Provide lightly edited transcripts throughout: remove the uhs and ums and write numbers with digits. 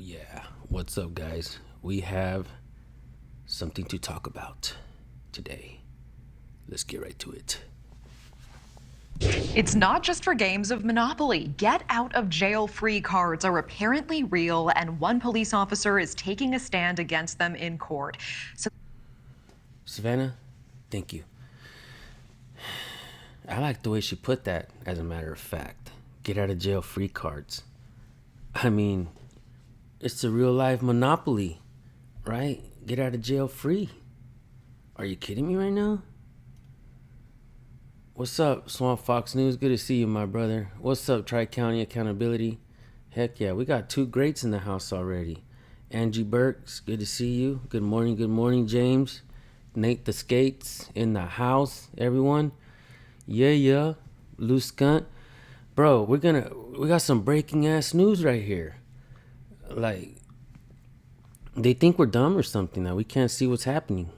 Yeah, what's up, guys? We have something to talk about today. Let's get right to it. It's not just for games of Monopoly. Get out of jail free cards are apparently real, and one police officer is taking a stand against them in court. So, Savannah, thank you. I like the way she put that, as a matter of fact. Get out of jail free cards. I mean, it's a real life Monopoly, right? Get out of jail free. Are you kidding me right now? What's up, Swamp Fox News? Good to see you, my brother. What's up, Tri-County Accountability? Heck yeah, we got two greats in the house already. Angie Burks, good to see you. Good morning, James. Nate the Skates in the house, everyone. Yeah, Loose Skunt. Bro, we got some breaking ass news right here. Like, they think we're dumb or something, that we can't see what's happening.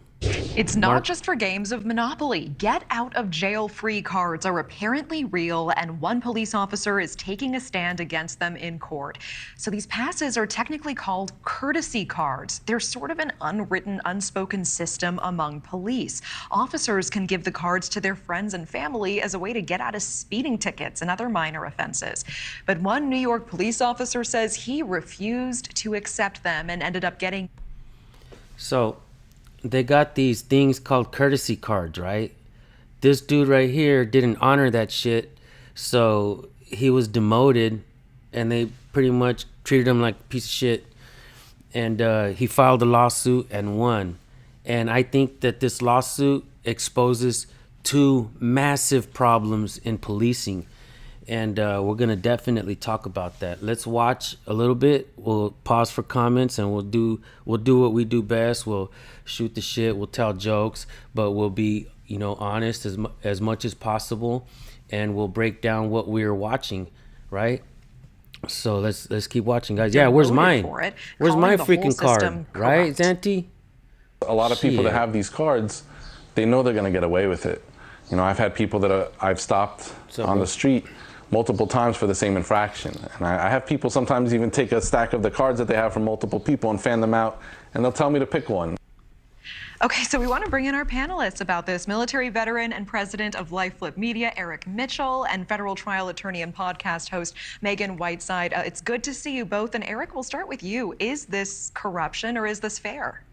it's not just for games of Monopoly. Get out of jail free cards are apparently real, and one police officer is taking a stand against them in court. So these passes are technically called courtesy cards. They're sort of an unwritten, unspoken system among police. Officers can give the cards to their friends and family as a way to get out of speeding tickets and other minor offenses. But one New York police officer says he refused to accept them and ended up getting... So they got these things called courtesy cards, right? This dude right here didn't honor that shit, so he was demoted, and they pretty much treated him like a piece of shit. And he filed a lawsuit and won. And I think that this lawsuit exposes two massive problems in policing. And we're going to definitely talk about that. Let's watch a little bit. We'll pause for comments, and we'll do what we do best. We'll shoot the shit. We'll tell jokes, but we'll be, honest as much as possible, and we'll break down what we're watching, right? So let's keep watching, guys. Yeah, where's mine? Where's my freaking card? Right, Zanti? A lot of people that have these cards, they know they're going to get away with it. I've had people that I've stopped on the street multiple times for the same infraction. And I have people sometimes even take a stack of the cards that they have from multiple people and fan them out, and they'll tell me to pick one. Okay, so we want to bring in our panelists about this. Military veteran and president of LifeFlip Media, Eric Mitchell, and federal trial attorney and podcast host, Megan Whiteside. It's good to see you both. And Eric, we'll start with you. Is this corruption or is this fair?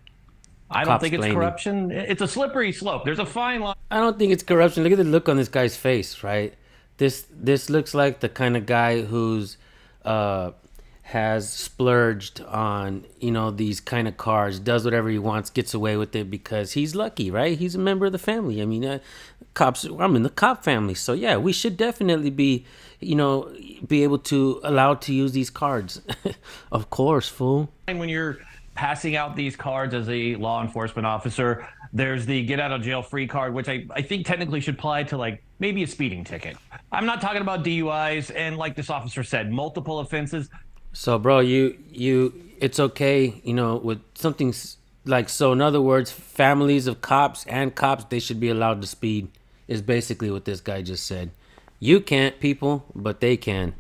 I don't think it's corruption. It's a slippery slope. There's a fine line. I don't think it's corruption. Look at the look on this guy's face, right? This looks like the kind of guy who's has splurged on these kind of cars, does whatever he wants, gets away with it because he's lucky, right? He's a member of the family. I mean, cops. I'm in the cop family, so yeah, we should definitely be able to allowed to use these cards. Of course, fool. When you're passing out these cards as a law enforcement officer, there's the get out of jail free card, which I think technically should apply to maybe a speeding ticket. I'm not talking about DUIs and, like this officer said, multiple offenses. So, bro, it's okay, with something so in other words, families of cops and cops, they should be allowed to speed, is basically what this guy just said. You can't, people, but they can.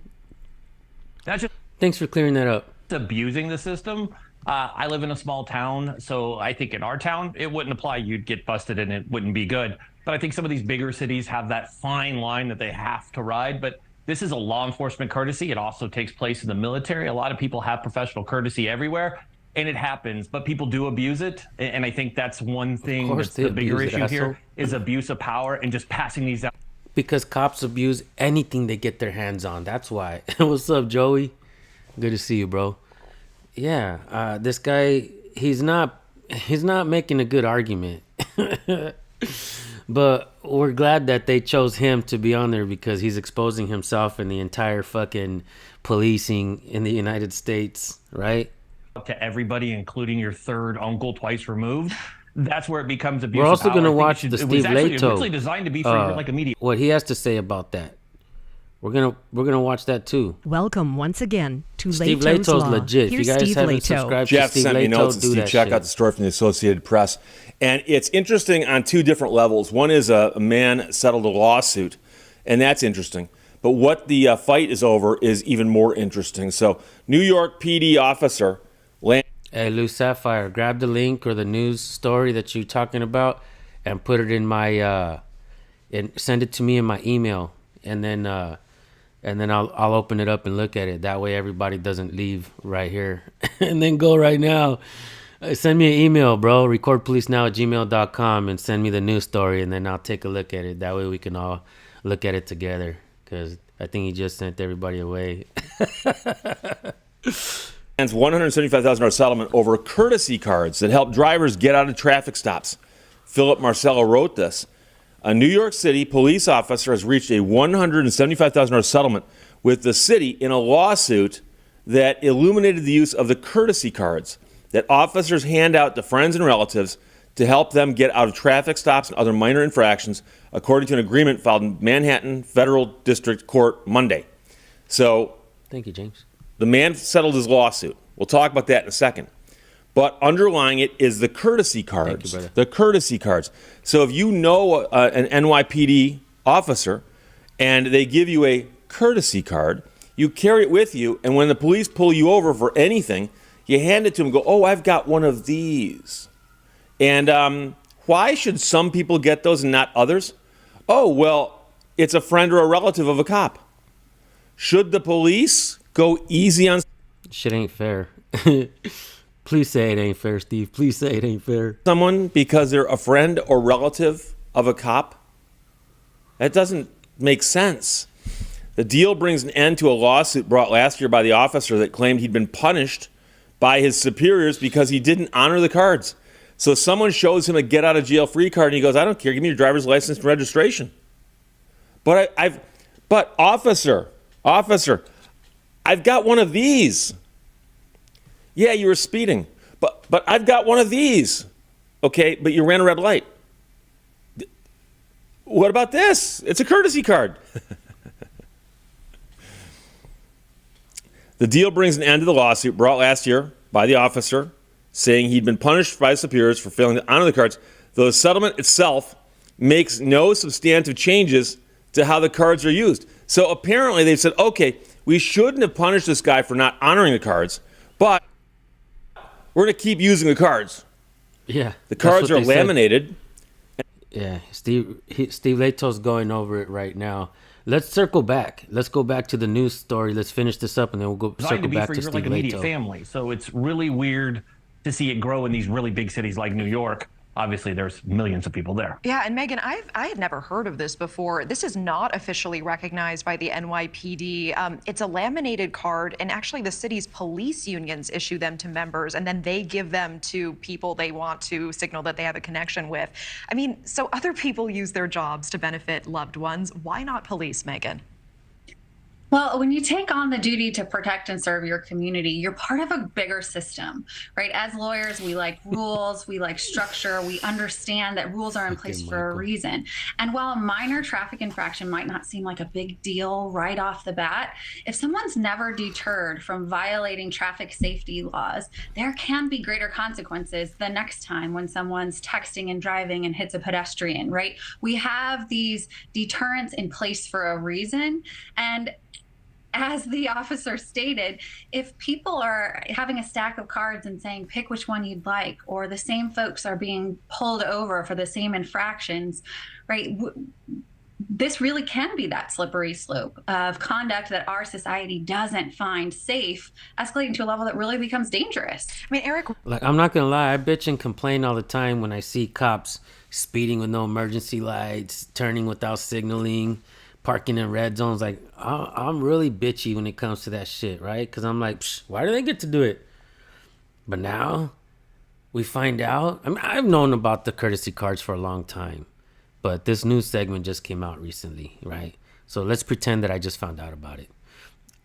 Thanks for clearing that up. It's abusing the system. I live in a small town, so I think in our town, it wouldn't apply. You'd get busted and it wouldn't be good. But I think some of these bigger cities have that fine line that they have to ride. But this is a law enforcement courtesy. It also takes place in the military. A lot of people have professional courtesy everywhere, and it happens. But people do abuse it. And I think that's one thing that's the bigger issue here is abuse of power and just passing these out. Because cops abuse anything they get their hands on. That's why. What's up, Joey? Good to see you, bro. Yeah, this guy, he's not making a good argument. But we're glad that they chose him to be on there because he's exposing himself and the entire fucking policing in the United States, right? To everybody, including your third uncle twice removed. That's where it becomes abuse. We're also going to watch the Steve Lehto. It was actually designed to be for like a media. What he has to say about that. We're gonna watch that too. Welcome once again to Steve Lehto's Lehto's Law. legit. Here's if you guys Steve haven't Lehto. subscribed Jeff to Steve sent me Lehto, notes, and do Steve, that check shit. out the story from the Associated Press. And it's interesting on two different levels. One is a man settled a lawsuit, and that's interesting. But what the fight is over is even more interesting. So, New York PD officer land. Hey, Lou Sapphire, grab the link or the news story that you're talking about and put it in my, and send it to me in my email. And then I'll open it up and look at it. That way everybody doesn't leave right here and then go right now. Send me an email, bro. Recordpolicenow@gmail.com and send me the news story, and then I'll take a look at it. That way we can all look at it together, because I think he just sent everybody away. $175,000 settlement over courtesy cards that help drivers get out of traffic stops. Philip Marcello wrote this. A New York City police officer has reached a $175,000 settlement with the city in a lawsuit that illuminated the use of the courtesy cards that officers hand out to friends and relatives to help them get out of traffic stops and other minor infractions, according to an agreement filed in Manhattan Federal District Court Monday. So, thank you, James. The man settled his lawsuit. We'll talk about that in a second. But underlying it is the courtesy cards. Thank you, the courtesy cards. So if you know an NYPD officer and they give you a courtesy card, you carry it with you, and when the police pull you over for anything, you hand it to them and go, oh, I've got one of these. And why should some people get those and not others? Oh, well, it's a friend or a relative of a cop. Should the police go easy on... Shit ain't fair. Please say it ain't fair, Steve. Please say it ain't fair. Someone because they're a friend or relative of a cop? That doesn't make sense. The deal brings an end to a lawsuit brought last year by the officer that claimed he'd been punished by his superiors because he didn't honor the cards. So someone shows him a get out of jail free card and he goes, I don't care, give me your driver's license and registration. But officer, I've got one of these. Yeah, you were speeding, but I've got one of these. Okay, but you ran a red light. What about this? It's a courtesy card. The deal brings an end to the lawsuit brought last year by the officer, saying he'd been punished by his superiors for failing to honor the cards, though the settlement itself makes no substantive changes to how the cards are used. So apparently they've said, okay, we shouldn't have punished this guy for not honoring the cards, but we're going to keep using the cards. Yeah. The cards are laminated. Yeah, Steve Lehto's going over it right now. Let's circle back. Let's go back to the news story. Let's finish this up, and then we'll go circle back to Steve like immediate Lehto. Family, so it's really weird to see it grow in these really big cities like New York. Obviously, there's millions of people there. Yeah, and Megan, I had never heard of this before. This is not officially recognized by the NYPD. It's a laminated card, and actually the city's police unions issue them to members, and then they give them to people they want to signal that they have a connection with. I mean, so other people use their jobs to benefit loved ones. Why not police, Megan? Well, when you take on the duty to protect and serve your community, you're part of a bigger system, right? As lawyers, we like rules, we like structure, we understand that rules are in place for a reason. And while a minor traffic infraction might not seem like a big deal right off the bat, if someone's never deterred from violating traffic safety laws, there can be greater consequences the next time when someone's texting and driving and hits a pedestrian, right? We have these deterrents in place for a reason. And as the officer stated, if people are having a stack of cards and saying, pick which one you'd like, or the same folks are being pulled over for the same infractions, right? This really can be that slippery slope of conduct that our society doesn't find safe, escalating to a level that really becomes dangerous. I mean, Eric. Like, I'm not going to lie, I bitch and complain all the time when I see cops speeding with no emergency lights, turning without signaling, parking in red zones. Like, I'm really bitchy when it comes to that shit, right? Because I'm like, why do they get to do it? But now we find out. I mean, I've known about the courtesy cards for a long time, but this news segment just came out recently, right? So let's pretend that I just found out about it.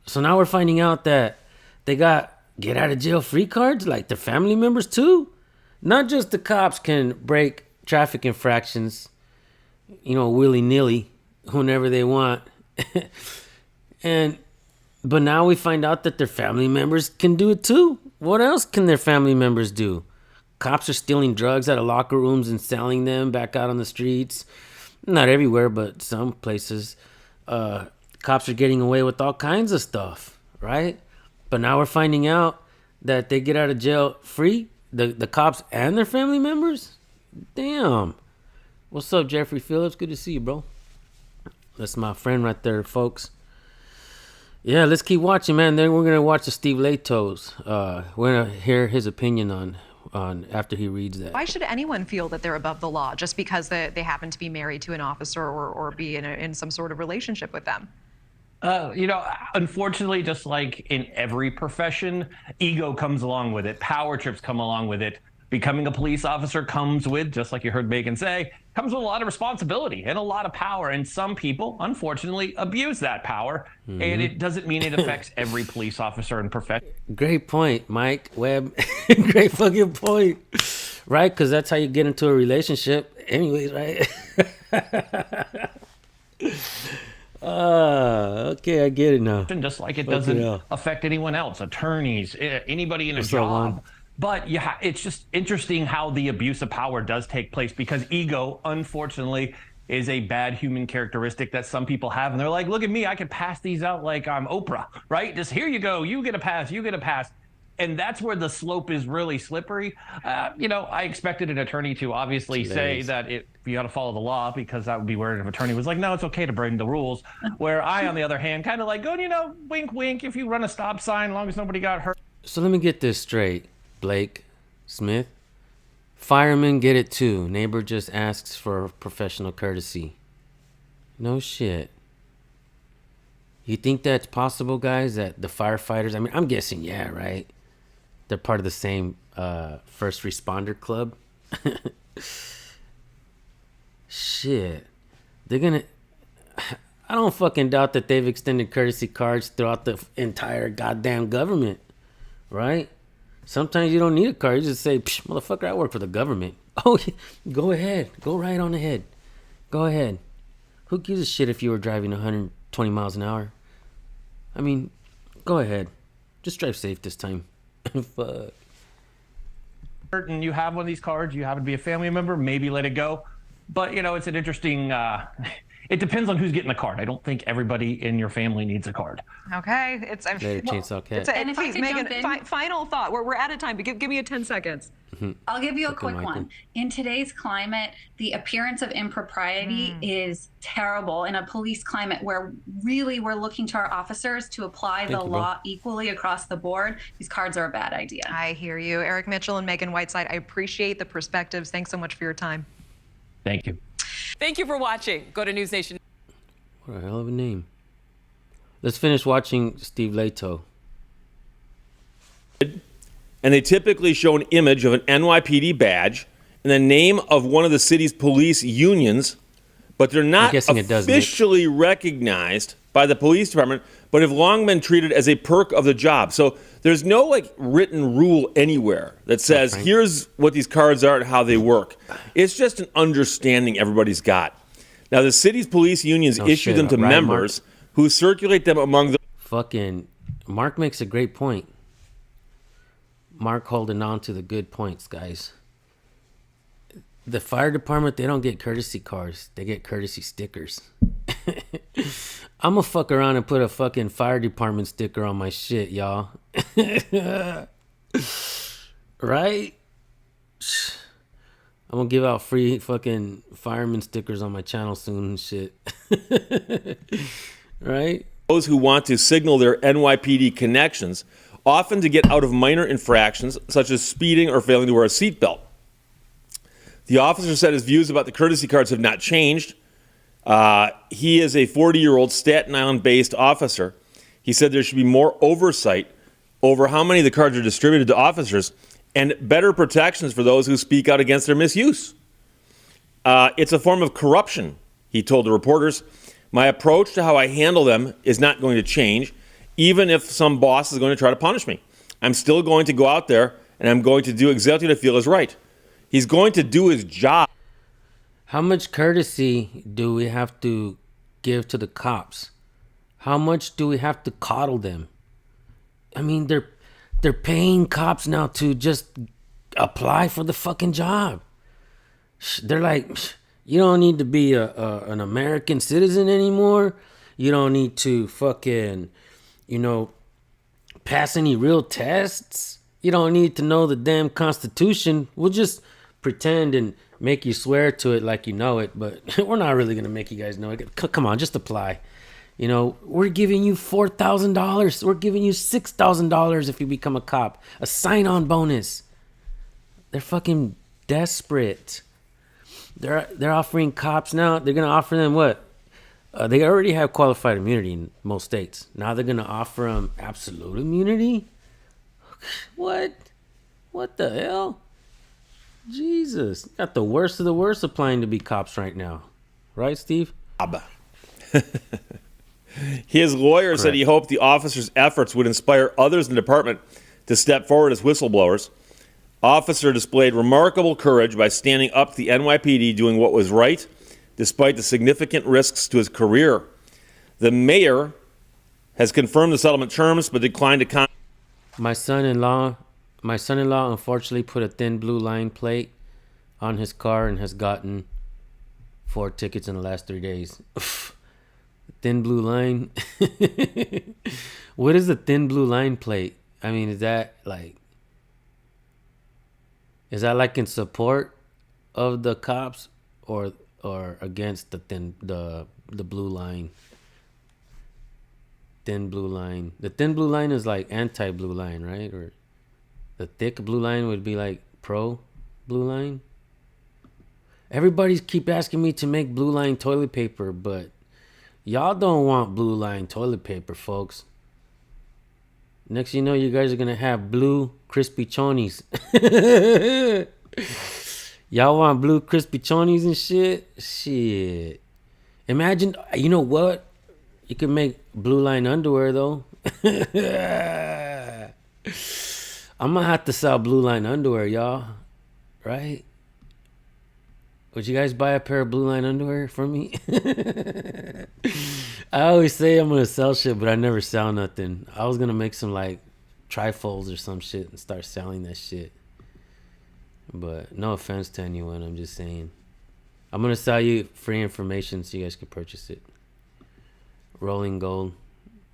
So now we're finding out that they got get out of jail free cards, like their family members too. Not just the cops can break traffic infractions, willy-nilly, whenever they want. But now we find out that their family members can do it too. What else can their family members do? Cops are stealing drugs out of locker rooms and selling them back out on the streets. Not everywhere, but some places. cops are getting away with all kinds of stuff, right? But now we're finding out that they get out of jail free, the cops and their family members. Damn. What's up, Jeffrey Phillips? Good to see you, bro. That's my friend right there, folks. Yeah, let's keep watching, man. Then we're gonna watch the Steve Lehto's. We're gonna hear his opinion on after he reads that. Why should anyone feel that they're above the law just because they happen to be married to an officer or be in some sort of relationship with them? Unfortunately, just like in every profession, ego comes along with it. Power trips come along with it. Becoming a police officer comes with, just like you heard Megan say, comes with a lot of responsibility and a lot of power. And some people, unfortunately, abuse that power. Mm-hmm. And it doesn't mean it affects every police officer and profession. Great point, Mike Webb. Great fucking point. Right? Because that's how you get into a relationship anyways, right? Okay, I get it now. And just like it doesn't affect anyone else, attorneys, anybody in a job. But yeah, it's just interesting how the abuse of power does take place, because ego, unfortunately, is a bad human characteristic that some people have. And they're like, look at me, I can pass these out like I'm Oprah, right? Just here you go, you get a pass, you get a pass. And that's where the slope is really slippery. I expected an attorney to obviously say that you got to follow the law, because that would be where an attorney was like, no, it's okay to break the rules. Where I, on the other hand, kind of like, go, wink, wink, if you run a stop sign, as long as nobody got hurt. So let me get this straight, Blake Smith. Firemen get it too. Neighbor just asks for professional courtesy. No shit. You think that's possible, guys? That the firefighters, I mean, I'm guessing, yeah, right? They're part of the same first responder club. Shit. They're gonna... I don't fucking doubt that they've extended courtesy cards throughout the entire goddamn government, right? Sometimes you don't need a card. You just say, motherfucker, I work for the government. Oh, go ahead. Go right on ahead. Go ahead. Who gives a shit if you were driving 120 miles an hour? I mean, go ahead. Just drive safe this time. Fuck. And you have one of these cards, you happen to be a family member, maybe let it go. But, it's an interesting... It depends on who's getting the card. I don't think everybody in your family needs a card. Okay. And if I could Megan, jump in, final thought. We're out of time, but give me a 10 seconds. I'll give you a quick one. In today's climate, the appearance of impropriety is terrible. In a police climate where really we're looking to our officers to apply the law equally across the board, these cards are a bad idea. I hear you. Eric Mitchell and Megan Whiteside, I appreciate the perspectives. Thanks so much for your time. Thank you. Thank you for watching. Go to News Nation. What a hell of a name. Let's finish watching Steve Lehto. And they typically show an image of an NYPD badge and the name of one of the city's police unions, but they're not officially recognized by the police department, but have long been treated as a perk of the job. So there's no written rule anywhere that says, here's what these cards are and how they work. It's just an understanding everybody's got. Now, the city's police unions issue them to members who circulate them among the... Fucking Mark makes a great point. Mark holding on to the good points, guys. The fire department, they don't get courtesy cards. They get courtesy stickers. I'm gonna fuck around and put a fucking fire department sticker on my shit, y'all. Right? I'm gonna give out free fucking fireman stickers on my channel soon and shit. Right? Those who want to signal their NYPD connections, often to get out of minor infractions such as speeding or failing to wear a seatbelt. The officer said his views about the courtesy cards have not changed. He is a 40-year-old Staten Island-based officer. He said there should be more oversight over how many of the cards are distributed to officers and better protections for those who speak out against their misuse. It's a form of corruption, he told the reporters. My approach to how I handle them is not going to change, even if some boss is going to try to punish me. I'm still going to go out there, and I'm going to do exactly what I feel is right. He's going to do his job. How much courtesy do we have to give to the cops? How much do we have to coddle them? I mean, they're paying cops now to just apply for the fucking job. They're like, you don't need to be an American citizen anymore. You don't need to fucking, pass any real tests. You don't need to know the damn Constitution. We'll just pretend and make you swear to it like you know it, but we're not really going to make you guys know it. Come on, just apply. We're giving you $4,000. We're giving you $6,000 if you become a cop. A sign-on bonus. They're fucking desperate. They're offering cops now. They're going to offer them what? They already have qualified immunity in most states. Now they're going to offer them absolute immunity? What? What the hell? Jesus. Got the worst of the worst applying to be cops right now. Right, Steve? His lawyer said he hoped the officer's efforts would inspire others in the department to step forward as whistleblowers. Officer displayed remarkable courage by standing up to the NYPD doing what was right, despite the significant risks to his career. The mayor has confirmed the settlement terms, but declined to comment. My son-in-law unfortunately put a thin blue line plate on his car and has gotten 4 tickets in the last 3 days. Thin blue line. What is the thin blue line plate? I mean, is that like in support of the cops or against the blue line? Thin blue line. The thin blue line is like anti-blue line, right? Or the thick blue line would be like pro blue line. Everybody's keep asking me to make blue line toilet paper, but y'all don't want blue line toilet paper, folks. Next you know, you guys are going to have blue crispy chonies. Y'all want blue crispy chonies and shit? Shit. Imagine, you know what? You could make blue line underwear, though. I'm going to have to sell blue line underwear, y'all. Right? Would you guys buy a pair of blue line underwear for me? I always say I'm going to sell shit, but I never sell nothing. I was going to make some like trifolds or some shit and start selling that shit. But no offense to anyone. I'm just saying. I'm going to sell you free information so you guys can purchase it. Rolling Gold.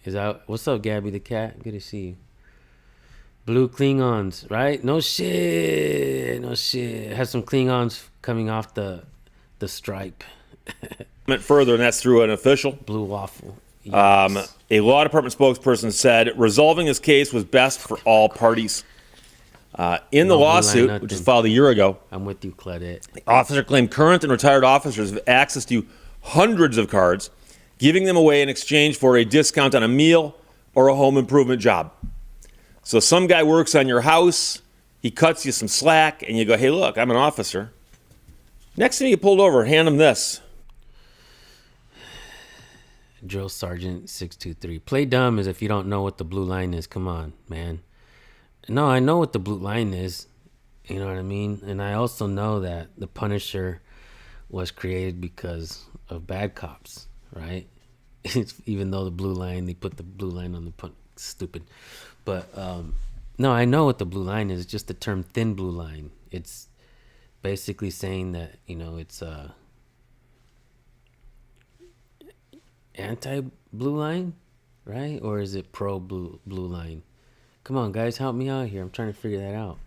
Is out. What's up, Gabby the cat? Good to see you. Blue Klingons, right? No shit. No shit. It has some Klingons coming off the stripe. Went further, and that's through an official. Blue waffle. Yes. A law department spokesperson said resolving this case was best for all parties. In the lawsuit, which was filed a year ago, I'm with you, Claudette. The officer claimed current and retired officers have access to hundreds of cards, giving them away in exchange for a discount on a meal or a home improvement job. So some guy works on your house, he cuts you some slack, and you go, hey, look, I'm an officer. Next thing you pulled over, hand him this. Drill Sergeant 623. Play dumb as if you don't know what the blue line is. Come on, man. No, I know what the blue line is. You know what I mean? And I also know that the Punisher was created because of bad cops, right? Even though the blue line, they put the blue line on the stupid. But no, I know what the blue line is. It's just the term thin blue line. It's basically saying that, it's anti-blue line, right? Or is it pro-blue line? Come on, guys, help me out here. I'm trying to figure that out.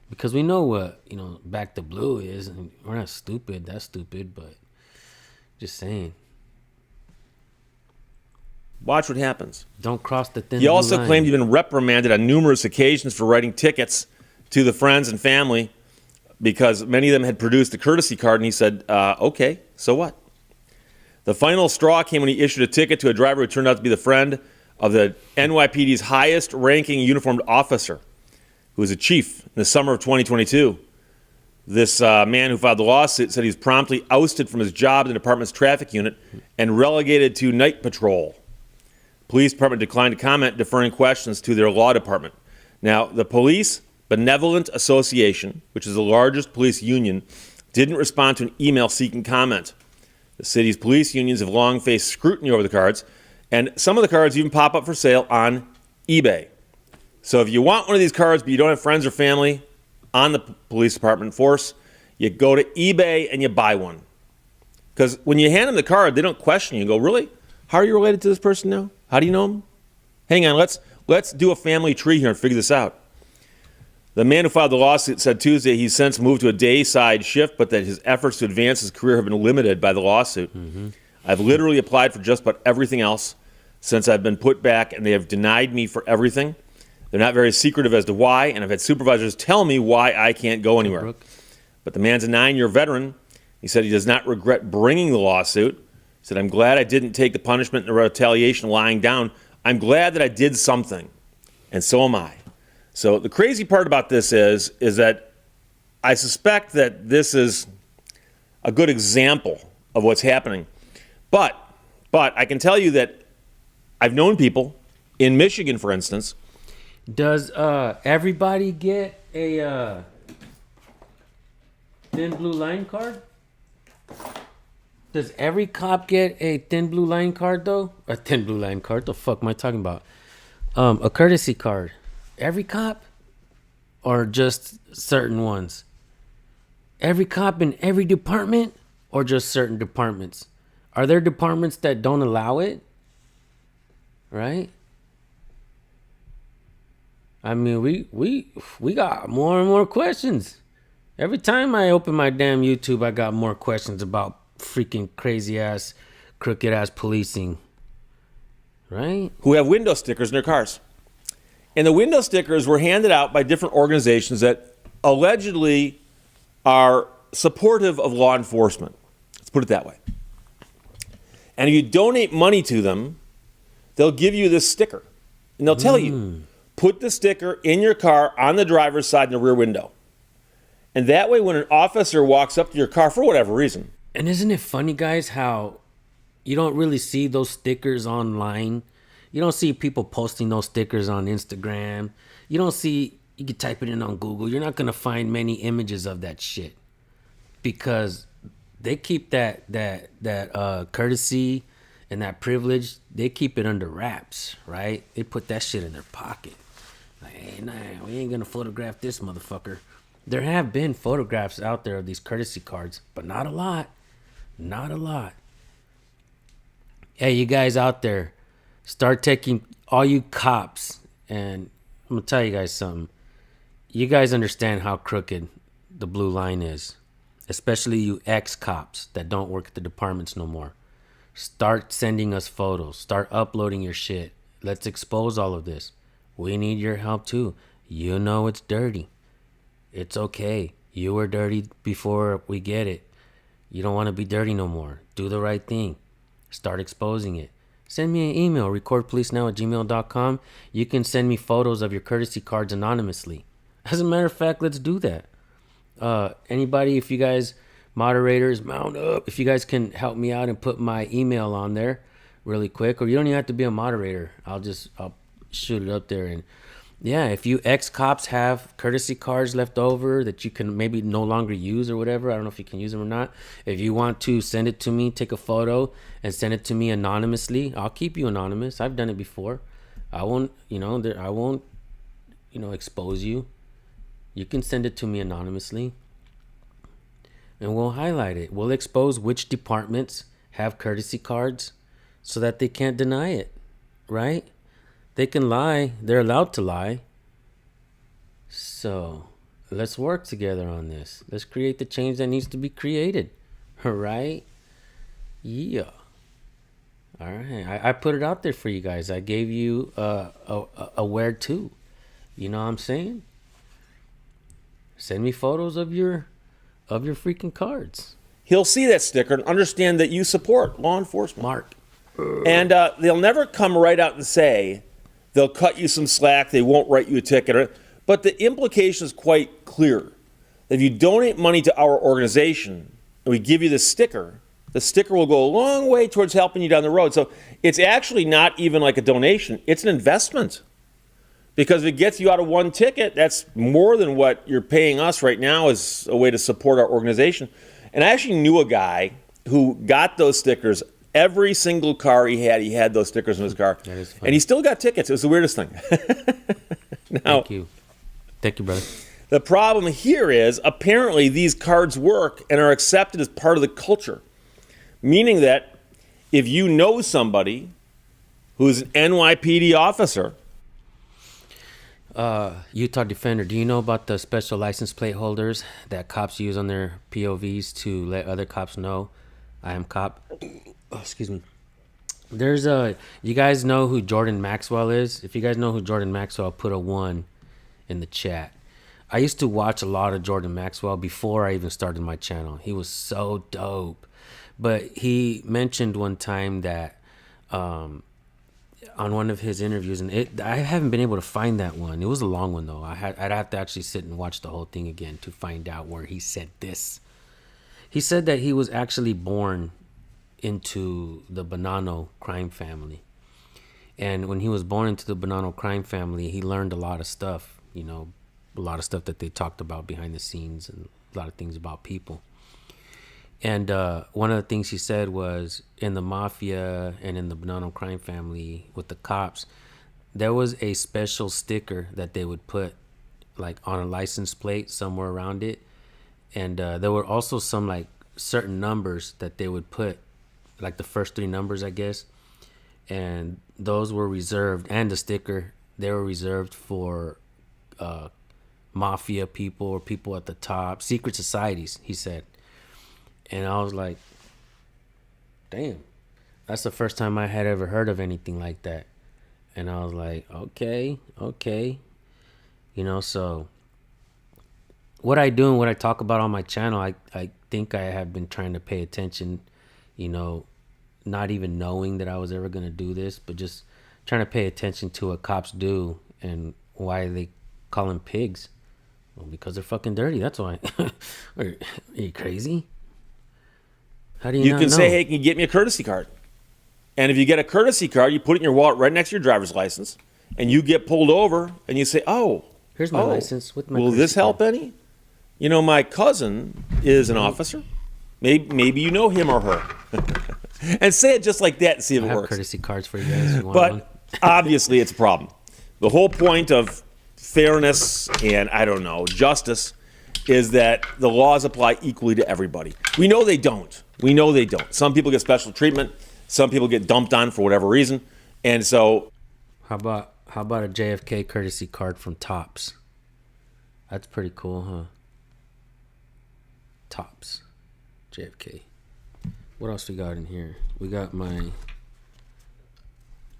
Because we know what, back to blue is. And we're not stupid. That's stupid, but just saying. Watch what happens. Don't cross the thin He also line. claimed he'd been reprimanded on numerous occasions for writing tickets to the friends and family because many of them had produced the courtesy card, and he said, okay, so what? The final straw came when he issued a ticket to a driver who turned out to be the friend of the NYPD's highest-ranking uniformed officer, who was a chief in the summer of 2022. This man who filed the lawsuit said he was promptly ousted from his job in the department's traffic unit and relegated to night patrol. Police department declined to comment, deferring questions to their law department. Now, the Police Benevolent Association, which is the largest police union, didn't respond to an email seeking comment. The city's police unions have long faced scrutiny over the cards, and some of the cards even pop up for sale on eBay. So if you want one of these cards but you don't have friends or family on the police department force, you go to eBay and you buy one. Because when you hand them the card, they don't question you and go, really? How are you related to this person now? How do you know him? Hang on, let's do a family tree here and figure this out. The man who filed the lawsuit said Tuesday he's since moved to a dayside shift, but that his efforts to advance his career have been limited by the lawsuit. I've literally applied for just about everything else since I've been put back, and they have denied me for everything. They're not very secretive as to why, and I've had supervisors tell me why I can't go anywhere. But the man's a 9-year veteran. He said he does not regret bringing the lawsuit. He said, I'm glad I didn't take the punishment and the retaliation lying down. I'm glad that I did something, and so am I. So the crazy part about this is that I suspect that this is a good example of what's happening. But I can tell you that I've known people in Michigan, for instance. Does everybody get a thin blue line card? Does every cop get a thin blue line card, though? A thin blue line card? The fuck am I talking about? A courtesy card. Every cop? Or just certain ones? Every cop in every department? Or just certain departments? Are there departments that don't allow it? Right? I mean, we got more and more questions. Every time I open my damn YouTube, I got more questions about freaking crazy ass, crooked ass policing. Right? Who have window stickers in their cars. And the window stickers were handed out by different organizations that allegedly are supportive of law enforcement. Let's put it that way. And if you donate money to them, they'll give you this sticker. And they'll tell you, put the sticker in your car on the driver's side in the rear window. And that way, when an officer walks up to your car for whatever reason. And isn't it funny, guys, how you don't really see those stickers online? You don't see people posting those stickers on Instagram. You don't see, you can type it in on Google. You're not going to find many images of that shit. Because they keep that courtesy and that privilege, they keep it under wraps, right? They put that shit in their pocket. Like, hey, nah, we ain't going to photograph this motherfucker. There have been photographs out there of these courtesy cards, but not a lot. Not a lot. Hey, you guys out there, start taking, all you cops, and I'm going to tell you guys something. You guys understand how crooked the blue line is, especially you ex-cops that don't work at the departments no more. Start sending us photos. Start uploading your shit. Let's expose all of this. We need your help too. You know it's dirty. It's okay. You were dirty before we get it. You don't want to be dirty no more. Do the right thing. Start exposing it. Send me an email, recordpolicenow@gmail.com. You can send me photos of your courtesy cards anonymously. As a matter of fact, let's do that. Anybody, if you guys, moderators, mount up. If you guys can help me out and put my email on there really quick, or you don't even have to be a moderator. I'll shoot it up there. And yeah, if you ex-cops have courtesy cards left over that you can maybe no longer use or whatever, I don't know if you can use them or not. If you want to send it to me, take a photo and send it to me anonymously. I'll keep you anonymous. I've done it before. I won't expose you. You can send it to me anonymously. And we'll highlight it. We'll expose which departments have courtesy cards so that they can't deny it, right? They can lie. They're allowed to lie. So let's work together on this. Let's create the change that needs to be created. All right? Yeah. All right. I put it out there for you guys. I gave you a where to. You know what I'm saying? Send me photos of your freaking cards. He'll see that sticker and understand that you support law enforcement. Mark. And they'll never come right out and say they'll cut you some slack, they won't write you a ticket. But the implication is quite clear. If you donate money to our organization and we give you the sticker will go a long way towards helping you down the road. So it's actually not even like a donation, it's an investment. Because if it gets you out of one ticket, that's more than what you're paying us right now as a way to support our organization. And I actually knew a guy who got those stickers. Every single car he had those stickers in his car. That is funny. And he still got tickets. It was the weirdest thing. Now, Thank you, brother. The problem here is apparently these cards work and are accepted as part of the culture, meaning that if you know somebody who's an NYPD officer. Utah Defender, do you know about the special license plate holders that cops use on their POVs to let other cops know I am cop? Oh, excuse me. You guys know who Jordan Maxwell is? If you guys know who Jordan Maxwell, put a 1 in the chat. I used to watch a lot of Jordan Maxwell before I even started my channel. He was so dope. But he mentioned one time that on one of his interviews, and I haven't been able to find that one. It was a long one though. I'd have to actually sit and watch the whole thing again to find out where he said this. He said that he was actually born into the Bonanno crime family. And when he was born into the Bonanno crime family, he learned a lot of stuff, you know, a lot of stuff that they talked about behind the scenes and a lot of things about people. And one of the things he said was in the mafia and in the Bonanno crime family with the cops, there was a special sticker that they would put like on a license plate somewhere around it. And there were also some like certain numbers that they would put, like the first 3 numbers, I guess. And those were reserved, and the sticker, they were reserved for mafia people or people at the top, secret societies, he said. And I was like, damn, that's the first time I had ever heard of anything like that. And I was like, okay. You know, so what I do and what I talk about on my channel, I think I have been trying to pay attention, you know, not even knowing that I was ever going to do this, but just trying to pay attention to what cops do and why they call them pigs. Well, because they're fucking dirty, that's why. Are you crazy? How do you not can know? say, hey, can you get me a courtesy card? And if you get a courtesy card, you put it in your wallet right next to your driver's license, and you get pulled over, and you say, here's my license with my will this help card. any? You know, my cousin is an officer. Maybe you know him or her. And say it just like that and see if I it have works. courtesy cards for you guys. You want But one? obviously it's a problem. The whole point of fairness and, I don't know, justice is that the laws apply equally to everybody. We know they don't. Some people get special treatment. Some people get dumped on for whatever reason. And so... How about a JFK courtesy card from Tops? That's pretty cool, huh? Tops. JFK. What else we got in here? We got my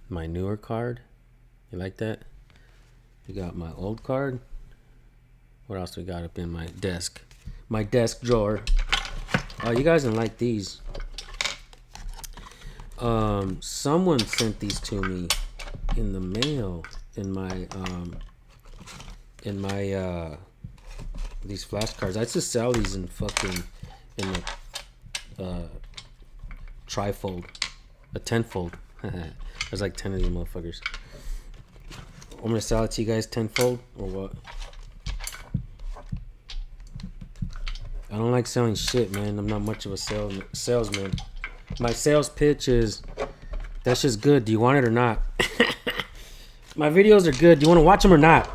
newer card. You like that? We got my old card. What else we got up in my desk? My desk drawer. Oh, you guys didn't like these. Someone sent these to me in the mail in my these flashcards. I just sell these in the trifold, a 10-fold. There's like 10 of these motherfuckers. I'm gonna sell it to you guys 10-fold or what? I don't like selling shit, man. I'm not much of a salesman. My sales pitch is, that's just good. Do you want it or not? My videos are good. Do you want to watch them or not?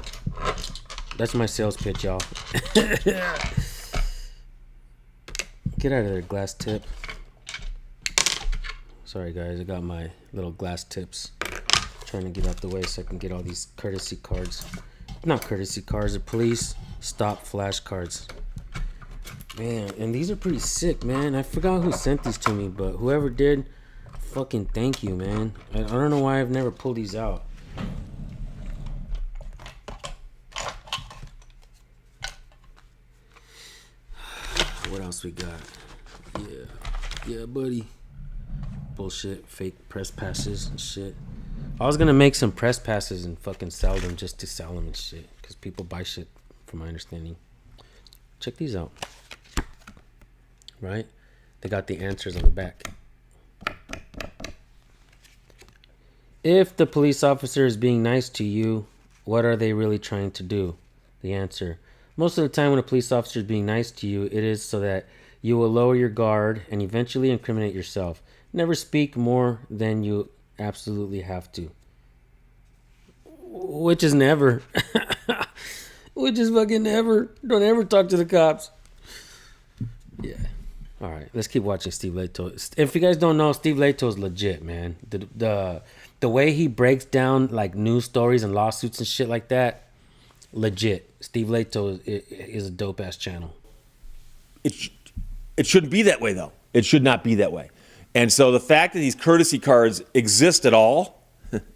That's my sales pitch, y'all. Get out of there, glass tip. Sorry, guys. I got my little glass tips. Trying to get out the way so I can get all these courtesy cards. Not courtesy cards. They're police stop flashcards. Man, and these are pretty sick, man. I forgot who sent these to me, but whoever did, fucking thank you, man. I don't know why I've never pulled these out. What else we got? Yeah, buddy. Bullshit, fake press passes and shit. I was gonna make some press passes and fucking sell them just to sell them and shit, because people buy shit, from my understanding. Check these out. Right? They got the answers on the back. If the police officer is being nice to you, what are they really trying to do? The answer. Most of the time when a police officer is being nice to you, it is so that you will lower your guard and eventually incriminate yourself. Never speak more than you absolutely have to. Which is never. Which is fucking never. Don't ever talk to the cops. Yeah. All right, let's keep watching Steve Lehto. If you guys don't know, Steve Lehto is legit, man. The way he breaks down like news stories and lawsuits and shit like that, legit. Steve Lehto is a dope ass channel. It shouldn't be that way, though. It should not be that way. And so the fact that these courtesy cards exist at all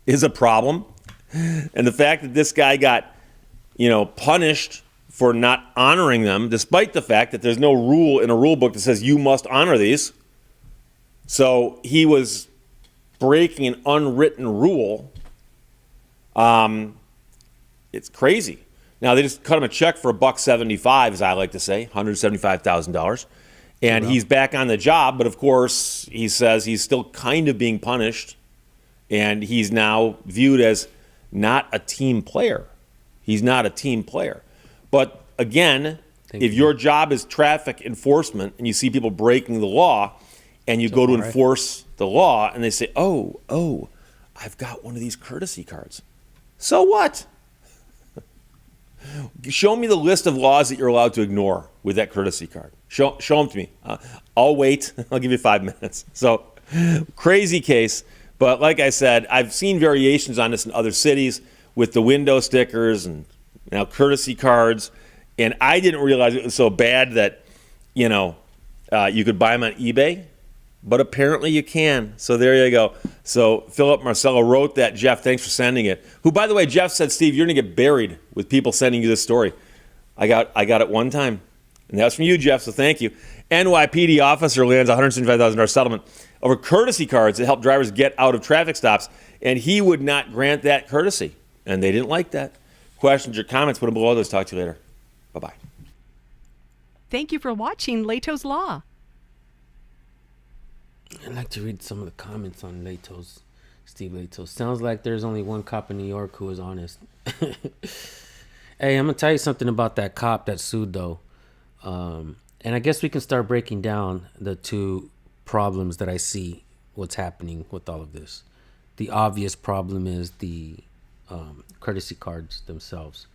is a problem. And the fact that this guy got, punished for not honoring them, despite the fact that there's no rule in a rule book that says you must honor these. So he was breaking an unwritten rule. It's crazy. Now they just cut him a check for $175, as I like to say, $175,000, and he's back on the job. But of course, he says he's still kind of being punished, and he's now viewed as not a team player. He's not a team player. But again, if your job is traffic enforcement and you see people breaking the law, and you go to enforce the law, and they say, "Oh, I've got one of these courtesy cards." So what? Show me the list of laws that you're allowed to ignore with that courtesy card. Show them to me. I'll wait. I'll give you 5 minutes. So, crazy case. But like I said, I've seen variations on this in other cities with the window stickers and now courtesy cards. And I didn't realize it was so bad that, you could buy them on eBay. But apparently you can. So there you go. So Philip Marcello wrote that. Jeff, thanks for sending it. Who, by the way, Jeff said, Steve, you're going to get buried with people sending you this story. I got it one time. And that's from you, Jeff, so thank you. NYPD officer lands $175,000 settlement over courtesy cards that help drivers get out of traffic stops. And he would not grant that courtesy. And they didn't like that. Questions or comments, put them below. Let's talk to you later. Bye-bye. Thank you for watching Lehto's Law. I'd like to read some of the comments on Steve Lehto. Sounds like there's only one cop in New York who is honest. Hey, I'm going to tell you something about that cop that sued, though. And I guess we can start breaking down the two problems that I see what's happening with all of this. The obvious problem is the courtesy cards themselves,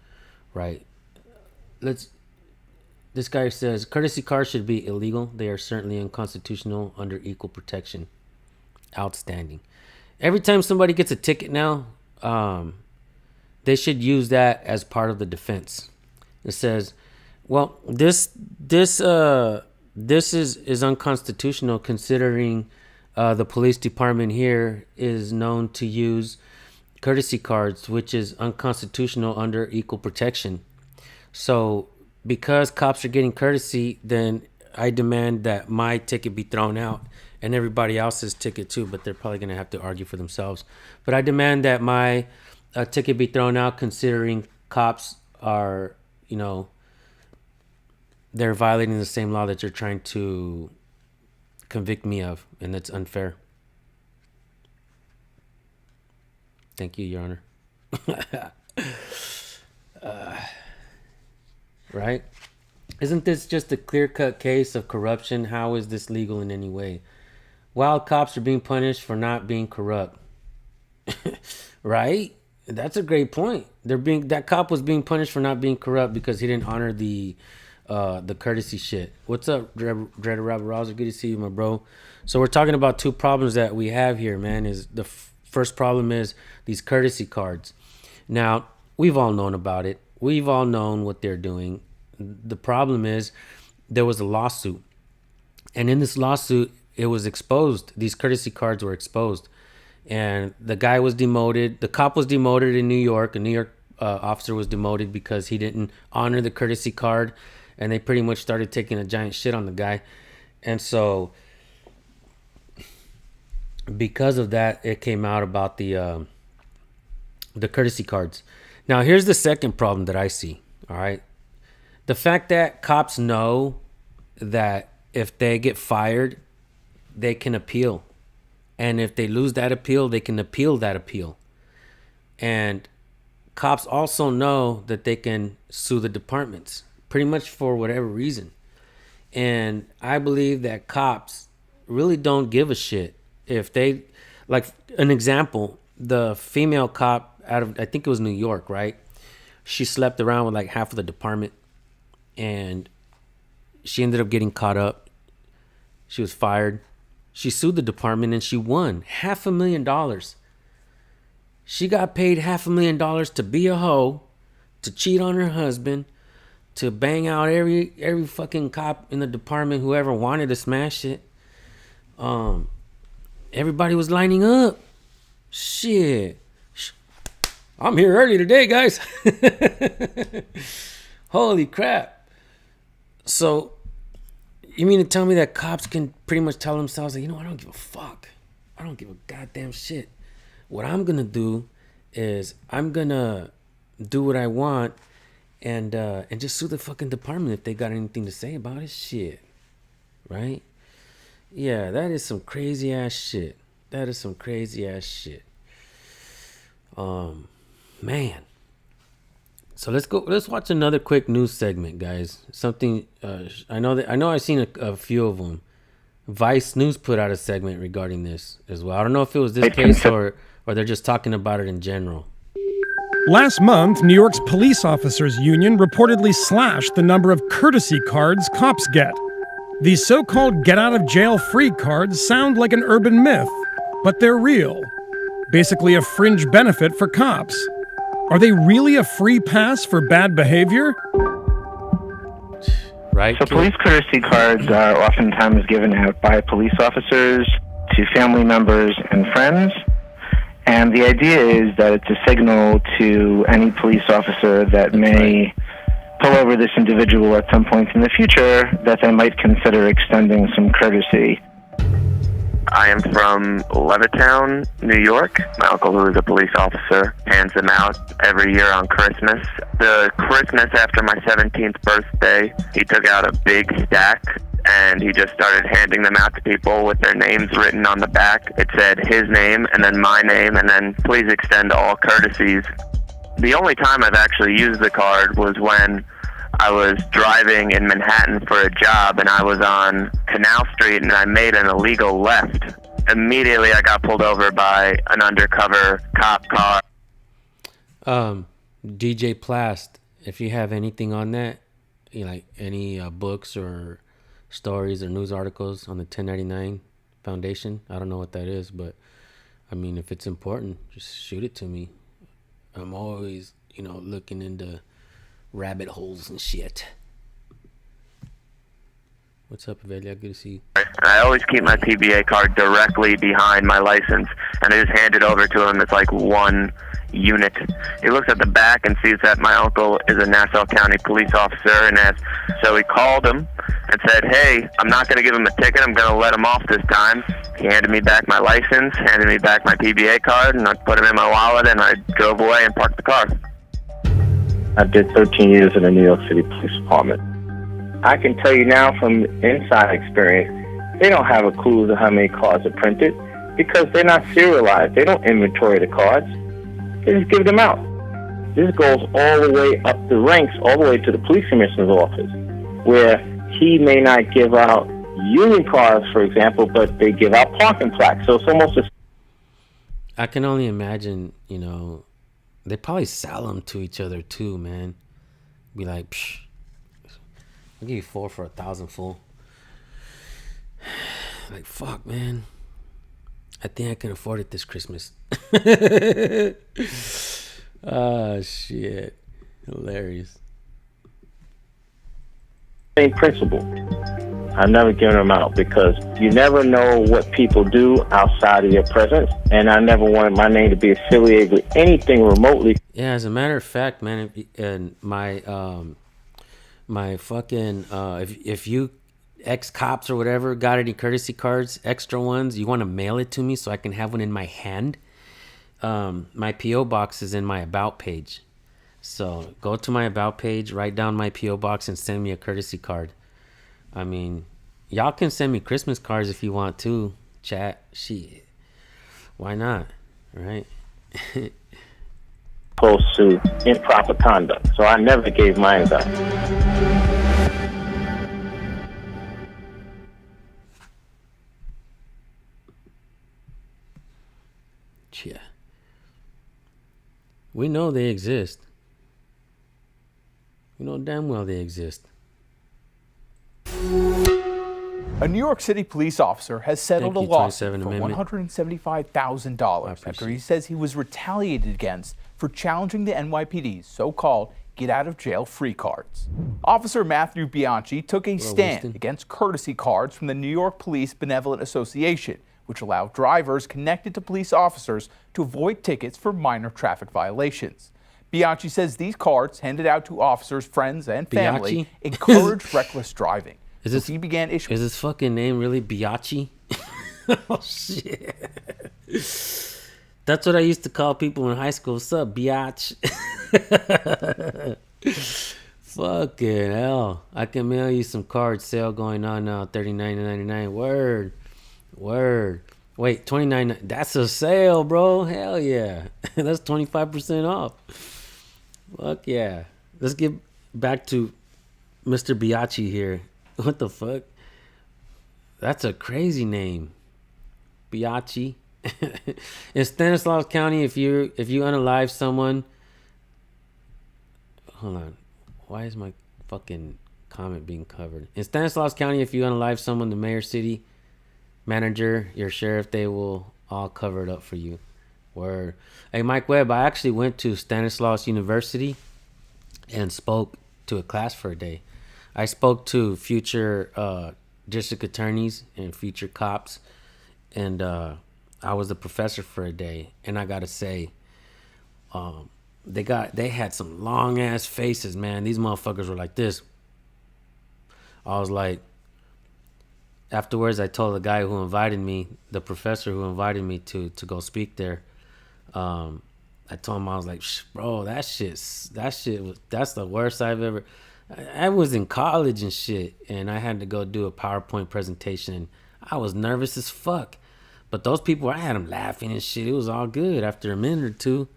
right? This guy says, courtesy cards should be illegal. They are certainly unconstitutional under equal protection. Outstanding. Every time somebody gets a ticket now, they should use that as part of the defense. It says, well, this is unconstitutional considering the police department here is known to use courtesy cards, which is unconstitutional under equal protection. So because cops are getting courtesy, then I demand that my ticket be thrown out and everybody else's ticket too, but they're probably going to have to argue for themselves. But I demand that my ticket be thrown out considering cops are, they're violating the same law that you're trying to convict me of, and that's unfair. Thank you, Your Honor. Right? Isn't this just a clear-cut case of corruption? How is this legal in any way? While cops are being punished for not being corrupt. Right? That's a great point. That cop was being punished for not being corrupt because he didn't honor the courtesy shit. What's up, Dreader Robert Rouser? Good to see you, my bro. So we're talking about two problems that we have here, man. Is the first problem is these courtesy cards. Now, we've all known about it. We've all known what they're doing. The problem is there was a lawsuit. And in this lawsuit, it was exposed. These courtesy cards were exposed. And the guy was demoted. The cop was demoted in New York. A New York officer was demoted because he didn't honor the courtesy card. And they pretty much started taking a giant shit on the guy. And so because of that, it came out about the courtesy cards. Now, here's the second problem that I see, all right? The fact that cops know that if they get fired, they can appeal. And if they lose that appeal, they can appeal that appeal. And cops also know that they can sue the departments, pretty much for whatever reason. And I believe that cops really don't give a shit. If they, like an example, the female cop out of, I think it was New York, right? She slept around with like half of the department and she ended up getting caught up. She was fired. She sued the department and she won $500,000. She got paid $500,000 to be a hoe, to cheat on her husband, to bang out every fucking cop in the department, whoever wanted to smash it. Everybody was lining up. Shit. I'm here early today, guys. Holy crap. So, you mean to tell me that cops can pretty much tell themselves that, I don't give a fuck. I don't give a goddamn shit. What I'm going to do is I'm going to do what I want and just sue the fucking department if they got anything to say about it. Shit. Right? Yeah, that is some crazy ass shit. That is some crazy ass shit. Man. So let's watch another quick news segment, guys. Something I know I've seen a few of them. Vice News put out a segment regarding this as well. I don't know if it was this case or they're just talking about it in general. Last month, New York's police officers union reportedly slashed the number of courtesy cards cops get. These so-called get-out-of-jail-free cards sound like an urban myth, but they're real. Basically a fringe benefit for cops. Are they really a free pass for bad behavior? Right. So police courtesy cards are oftentimes given out by police officers to family members and friends. And the idea is that it's a signal to any police officer that may pull over this individual at some point in the future that they might consider extending some courtesy. I am from Levittown, New York. My uncle, who is a police officer, hands them out every year on Christmas. The Christmas after my 17th birthday, he took out a big stack and he just started handing them out to people with their names written on the back. It said his name and then my name and then please extend all courtesies. The only time I've actually used the card was when I was driving in Manhattan for a job and I was on Canal Street and I made an illegal left. Immediately I got pulled over by an undercover cop car. DJ Plast, if you have anything on that, like any books or stories or news articles on the 1099 Foundation, I don't know what that is, but I mean, if it's important, just shoot it to me. I'm always, looking into rabbit holes and shit. What's up, Avelia? Good to see you. I always keep my PBA card directly behind my license, and I just hand it over to him. It's like one unit. He looks at the back and sees that my uncle is a Nassau County police officer, and so he called him and said, hey, I'm not going to give him a ticket. I'm going to let him off this time. He handed me back my license, handed me back my PBA card, and I put him in my wallet, and I drove away and parked the car. I did 13 years in the New York City Police Department. I can tell you now from inside experience, they don't have a clue to how many cards are printed because they're not serialized. They don't inventory the cards. They just give them out. This goes all the way up the ranks, all the way to the police commissioner's office, where he may not give out union cards, for example, but they give out parking plaques. So it's almost a... I can only imagine, they probably sell them to each other too, man. Be like, psh, I'll give you 4 for 1,000, fool. Like, fuck, man. I think I can afford it this Christmas. Oh, shit. Hilarious. Same principle. I've never given them out because you never know what people do outside of your presence, and I never wanted my name to be affiliated with anything remotely. Yeah, as a matter of fact, man, and my fucking if you ex-cops or whatever got any courtesy cards, extra ones, you want to mail it to me so I can have one in my hand. My P.O. box is in my About page. So go to my About page, write down my P.O. box, and send me a courtesy card. I mean, y'all can send me Christmas cards if you want to. Chat. Shit. Why not? Right? Opposed to improper conduct. So I never gave mine up. Yeah. We know they exist. We know damn well they exist. A New York City police officer has settled a lawsuit for Amendment. $175,000 after he says he was retaliated against for challenging the NYPD's so-called get-out-of-jail-free cards. Officer Matthew Bianchi took a stand against courtesy cards from the New York Police Benevolent Association, which allow drivers connected to police officers to avoid tickets for minor traffic violations. Bianchi says these cards, handed out to officers, friends, and family, encourage reckless driving. Is his fucking name really Biachi? Oh shit! That's what I used to call people in high school. What's up, biatch? Fucking hell! I can mail you some cards. Sale going on now. $39.99. Word. Wait, $29. That's a sale, bro. Hell yeah! That's 25% off. Fuck yeah! Let's get back to Mr. Biachi here. What the fuck? That's a crazy name. Biachi. In Stanislaus County, if you unalive someone, hold on. Why is my fucking comment being covered? In Stanislaus County, if you unalive someone, the mayor, city manager, your sheriff, they will all cover it up for you. Word. Hey, Mike Webb, I actually went to Stanislaus University and spoke to a class for a day. I spoke to future district attorneys and future cops, and I was a professor for a day. And I gotta say, they had some long ass faces, man. These motherfuckers were like this. I was like, afterwards, I told the guy who invited me, the professor who invited me to go speak there. I told him, I was like, bro, that's the worst I've ever. I was in college and shit, and I had to go do a PowerPoint presentation, and I was nervous as fuck. But those people, I had them laughing and shit. It was all good after a minute or two.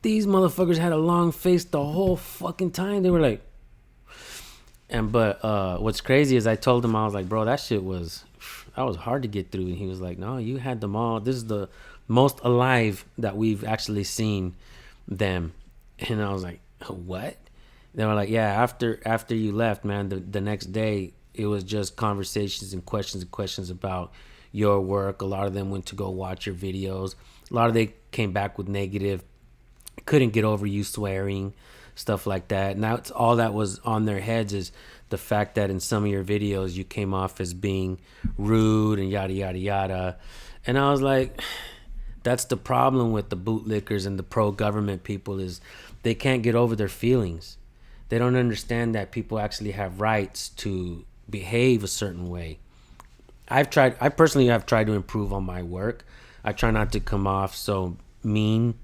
These motherfuckers had a long face the whole fucking time. They were like, but what's crazy is I told him, I was like, bro, that was hard to get through. And he was like, no, you had them all. This is the most alive that we've actually seen them. And I was like, what? They were like, yeah, after you left, man, the next day, it was just conversations and questions about your work. A lot of them went to go watch your videos. A lot of they came back with negative, couldn't get over you swearing, stuff like that. Now it's all that was on their heads is the fact that in some of your videos you came off as being rude and yada yada yada. And I was like, that's the problem with the bootlickers and the pro-government people, is they can't get over their feelings. They don't understand that people actually have rights to behave a certain way. I personally have tried to improve on my work. I try not to come off so mean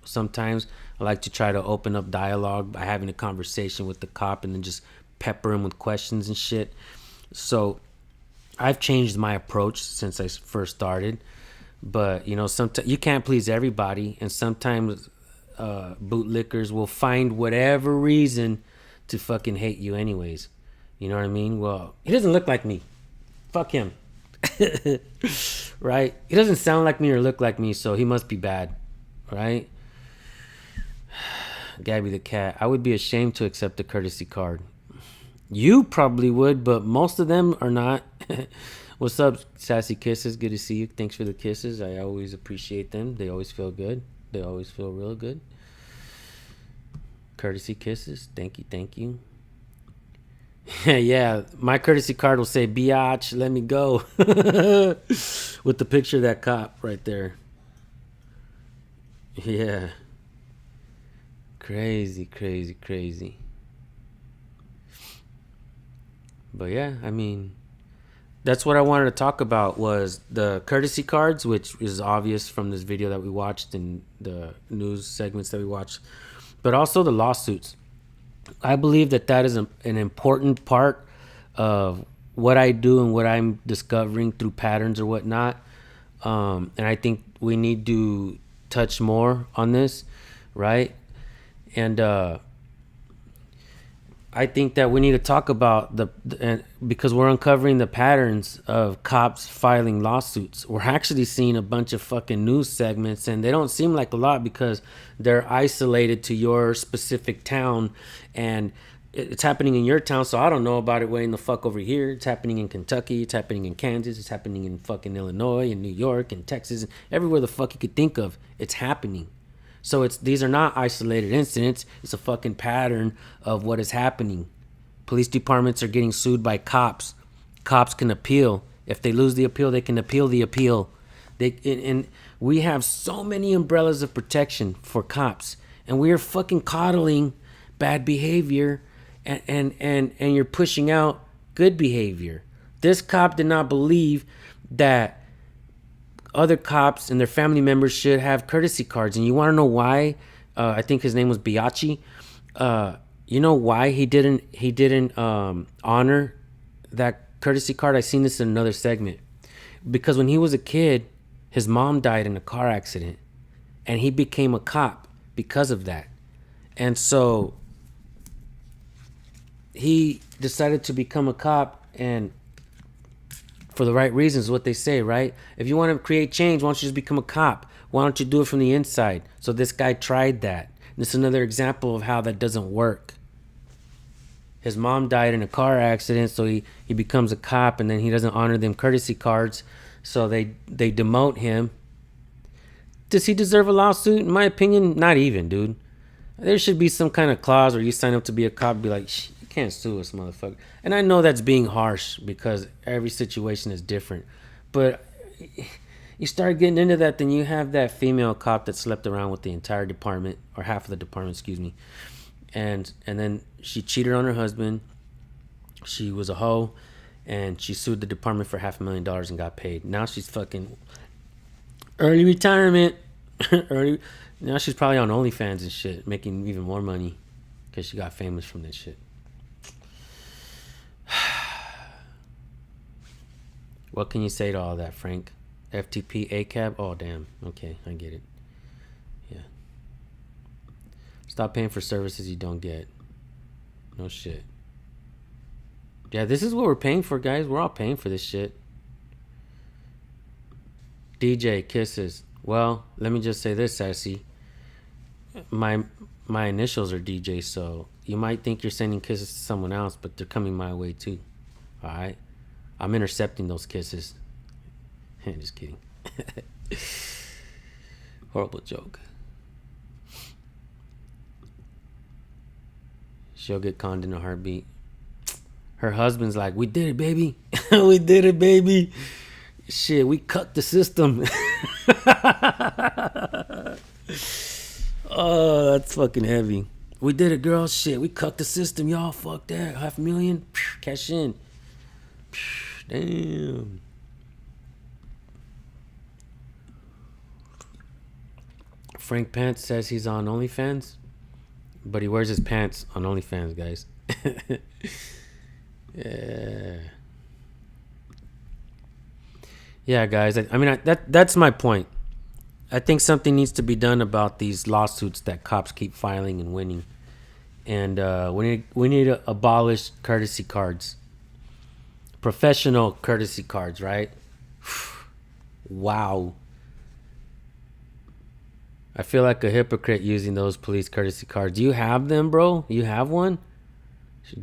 sometimes. I like to try to open up dialogue by having a conversation with the cop and then just pepper him with questions and shit. So I've changed my approach since I first started. But, sometimes you can't please everybody. And sometimes bootlickers will find whatever reason to fucking hate you anyways. You know what I mean? Well, he doesn't look like me. Fuck him. Right? He doesn't sound like me or look like me, so he must be bad. Right? Gabby the cat. I would be ashamed to accept a courtesy card. You probably would, but most of them are not. What's up, Sassy Kisses? Good to see you. Thanks for the kisses. I always appreciate them. They always feel good. They always feel real good. Courtesy kisses. Thank you. Yeah, my courtesy card will say, biatch, let me go. With the picture of that cop right there. Yeah. Crazy. But yeah, I mean, that's what I wanted to talk about, was the courtesy cards, which is obvious from this video that we watched and the news segments that we watched, but also the lawsuits. I believe that is an important part of what I do and what I'm discovering through patterns or whatnot. And I think we need to touch more on this, right? And I think that we need to talk about because we're uncovering the patterns of cops filing lawsuits. We're actually seeing a bunch of fucking news segments, and they don't seem like a lot because they're isolated to your specific town, and it's happening in your town, so I don't know about it way in the fuck over here. It's happening in Kentucky, it's happening in Kansas, it's happening in fucking Illinois and New York and Texas, and everywhere the fuck you could think of, it's happening. So these are not isolated incidents. It's a fucking pattern of what is happening. Police departments are getting sued by cops. Cops can appeal. If they lose the appeal, they can appeal the appeal. And we have so many umbrellas of protection for cops, and we are fucking coddling bad behavior, and you're pushing out good behavior. This cop did not believe that other cops and their family members should have courtesy cards. And you want to know why? I think his name was Biachi. You know why he didn't honor that courtesy card? I seen this in another segment. Because when he was a kid, his mom died in a car accident, and he became a cop because of that. And so he decided to become a cop, and for the right reasons, what they say, right? If you want to create change, why don't you just become a cop? Why don't you do it from the inside? So this guy tried that. This is another example of how that doesn't work. His mom died in a car accident, so he becomes a cop, and then he doesn't honor them courtesy cards, so they demote him. Does he deserve a lawsuit? In my opinion, not even, dude. There should be some kind of clause where you sign up to be a cop and be like, you can't sue us, motherfucker. And I know that's being harsh because every situation is different. But you start getting into that, then you have that female cop that slept around with the entire department, or half of the department, excuse me. And then she cheated on her husband. She was a hoe, and she sued the department for $500,000 and got paid. Now she's fucking early retirement. Now she's probably on OnlyFans and shit, making even more money because she got famous from that shit. What can you say to all that, Frank? FTP ACAB? Oh, damn. Okay, I get it. Yeah. Stop paying for services you don't get. No shit. Yeah, this is what we're paying for, guys. We're all paying for this shit. DJ, kisses. Well, let me just say this, Sassy. My initials are DJ, so you might think you're sending kisses to someone else, but they're coming my way too. All right? I'm intercepting those kisses. Just kidding. Horrible joke. She'll get conned in a heartbeat. Her husband's like, we did it, baby. We did it, baby. Shit, we cut the system. Oh, that's fucking heavy. We did it, girl. Shit, we cut the system, y'all. Fuck that. $500,000. Cash in. Damn. Frank Pants says he's on OnlyFans, but he wears his pants on OnlyFans, guys. Yeah, guys. I mean, that's my point. I think something needs to be done about these lawsuits that cops keep filing and winning, and we need to abolish courtesy cards, professional courtesy cards, right? Wow. I feel like a hypocrite using those police courtesy cards. Do you have them, bro? You have one?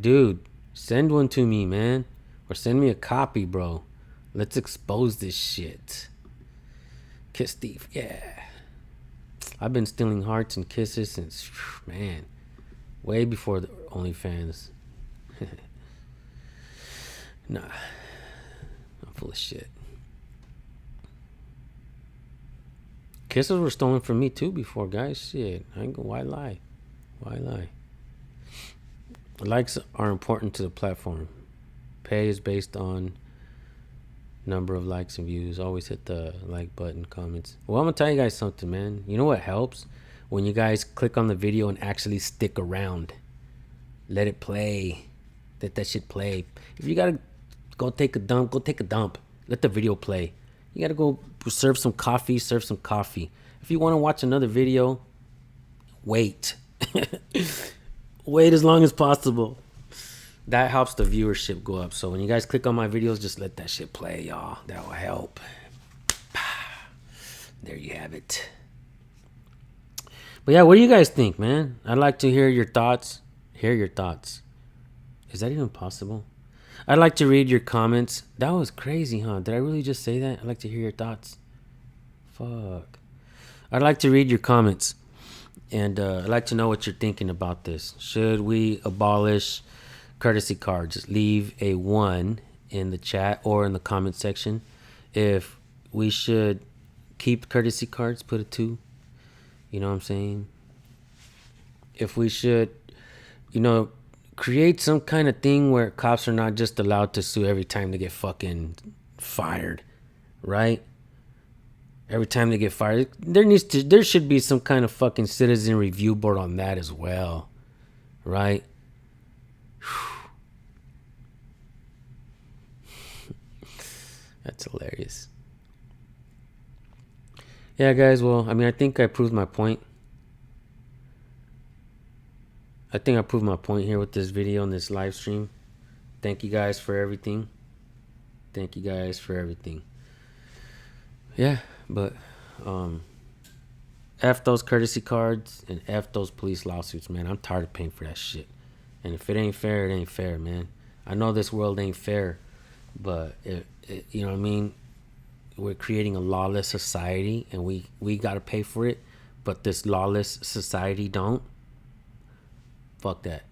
Dude, send one to me, man. Or send me a copy, bro. Let's expose this shit. Kiss Steve, yeah. I've been stealing hearts and kisses since, man, way before the OnlyFans. Nah, I'm full of shit. Kisses were stolen from me too before, guys. Shit, I ain't gonna, why lie? Why lie? Likes are important to the platform. Pay is based on number of likes and views. Always hit the like button, comments. Well, I'm gonna tell you guys something, man. You know what helps? When you guys click on the video and actually stick around. Let it play. Let that shit play. If you gotta go take a dump, go take a dump. Let the video play. You gotta go serve some coffee, serve some coffee. If you want to watch another video, wait. Wait as long as possible. That helps the viewership go up. So when you guys click on my videos, just let that shit play, y'all. That will help. There you have it. But yeah, what do you guys think, man? I'd like to hear your thoughts. Hear your thoughts. Is that even possible? I'd like to read your comments. That was crazy, huh? Did I really just say that? I'd like to hear your thoughts. Fuck. I'd like to read your comments. And I'd like to know what you're thinking about this. Should we abolish courtesy cards? Leave a 1 in the chat or in the comment section. If we should keep courtesy cards, put a 2. You know what I'm saying? If we should, create some kind of thing where cops are not just allowed to sue every time they get fucking fired, right? Every time they get fired, there should be some kind of fucking citizen review board on that as well, right? That's hilarious. Yeah, guys. Well, I mean, I think I proved my point. I think I proved my point here with this video and this live stream. Thank you guys for everything. Thank you guys for everything. Yeah, but F those courtesy cards and F those police lawsuits, man. I'm tired of paying for that shit. And if it ain't fair, it ain't fair, man. I know this world ain't fair, but you know what I mean? We're creating a lawless society and we got to pay for it, but this lawless society don't. Fuck that.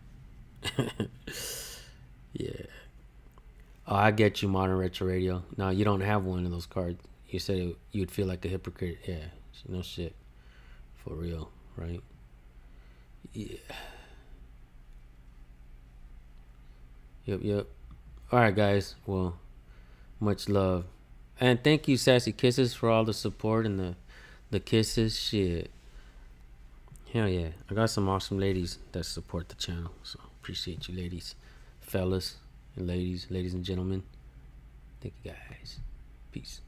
Yeah. Oh, I get you, Modern Retro Radio. No, you don't have one of those cards. You said you'd feel like a hypocrite. Yeah, no shit. For real, right? Yeah. Yep. All right, guys. Well, much love. And thank you, Sassy Kisses, for all the support and the kisses. Shit. Hell yeah. I got some awesome ladies that support the channel. So appreciate you, ladies, fellas, and ladies and gentlemen. Thank you, guys. Peace.